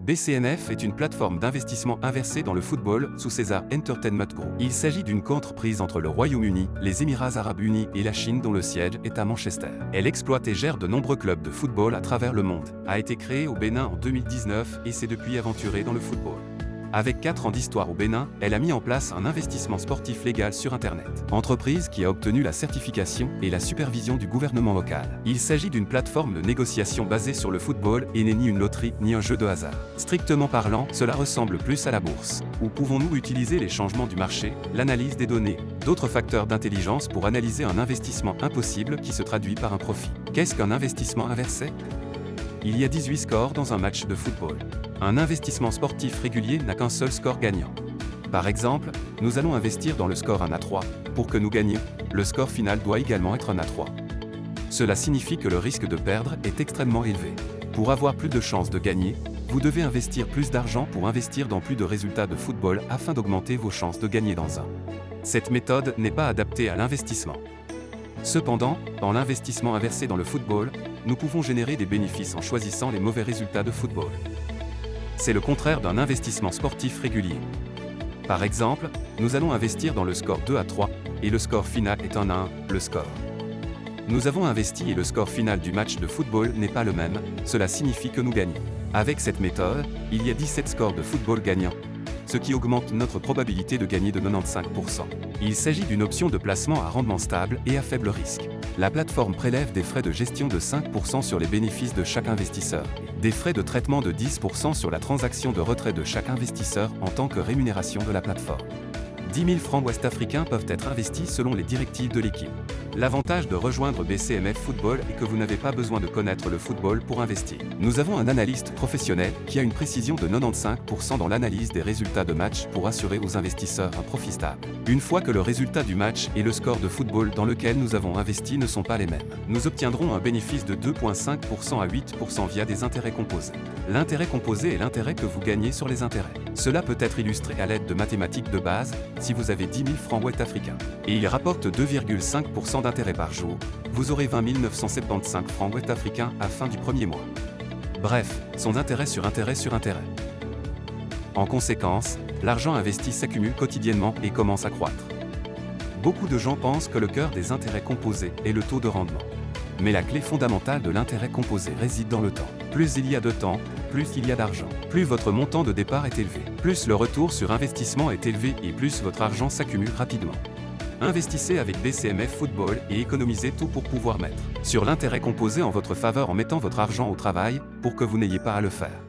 BCNF est une plateforme d'investissement inversée dans le football sous Caesar Entertainment Group. Il s'agit d'une coentreprise entre le Royaume-Uni, les Émirats Arabes Unis et la Chine dont le siège est à Manchester. Elle exploite et gère de nombreux clubs de football à travers le monde. A été créée au Bénin en 2019 et s'est depuis aventurée dans le football. Avec 4 ans d'histoire au Bénin, elle a mis en place un investissement sportif légal sur Internet. Entreprise qui a obtenu la certification et la supervision du gouvernement local. Il s'agit d'une plateforme de négociation basée sur le football et n'est ni une loterie ni un jeu de hasard. Strictement parlant, cela ressemble plus à la bourse. Où pouvons-nous utiliser les changements du marché, l'analyse des données, d'autres facteurs d'intelligence pour analyser un investissement impossible qui se traduit par un profit. Qu'est-ce qu'un investissement inversé ? Il y a 18 scores dans un match de football. Un investissement sportif régulier n'a qu'un seul score gagnant. Par exemple, nous allons investir dans le score 1-3. Pour que nous gagnions, le score final doit également être 1-3. Cela signifie que le risque de perdre est extrêmement élevé. Pour avoir plus de chances de gagner, vous devez investir plus d'argent pour investir dans plus de résultats de football afin d'augmenter vos chances de gagner dans un. Cette méthode n'est pas adaptée à l'investissement. Cependant, dans l'investissement inversé dans le football, nous pouvons générer des bénéfices en choisissant les mauvais résultats de football. C'est le contraire d'un investissement sportif régulier. Par exemple, nous allons investir dans le score 2-3 et le score final est 1-1, le score. Nous avons investi et le score final du match de football n'est pas le même, cela signifie que nous gagnons. Avec cette méthode, il y a 17 scores de football gagnants, ce qui augmente notre probabilité de gagner de 95%. Il s'agit d'une option de placement à rendement stable et à faible risque. La plateforme prélève des frais de gestion de 5% sur les bénéfices de chaque investisseur, des frais de traitement de 10% sur la transaction de retrait de chaque investisseur en tant que rémunération de la plateforme. 10 000 francs ouest-africains peuvent être investis selon les directives de l'équipe. L'avantage de rejoindre BCNF Football est que vous n'avez pas besoin de connaître le football pour investir. Nous avons un analyste professionnel qui a une précision de 95% dans l'analyse des résultats de match pour assurer aux investisseurs un profit stable. Une fois que le résultat du match et le score de football dans lequel nous avons investi ne sont pas les mêmes, nous obtiendrons un bénéfice de 2,5% à 8% via des intérêts composés. L'intérêt composé est l'intérêt que vous gagnez sur les intérêts. Cela peut être illustré à l'aide de mathématiques de base, si vous avez 10 000 francs ouest-africains, et il rapporte 2,5% d'intérêt par jour, vous aurez 20 975 francs ouest-africains à fin du premier mois. Bref, son intérêt sur intérêt sur intérêt. En conséquence, l'argent investi s'accumule quotidiennement et commence à croître. Beaucoup de gens pensent que le cœur des intérêts composés est le taux de rendement. Mais la clé fondamentale de l'intérêt composé réside dans le temps. Plus il y a de temps, plus il y a d'argent. Plus votre montant de départ est élevé, plus le retour sur investissement est élevé et plus votre argent s'accumule rapidement. Investissez avec BCNF Football et économisez tout pour pouvoir mettre sur l'intérêt composé en votre faveur en mettant votre argent au travail pour que vous n'ayez pas à le faire.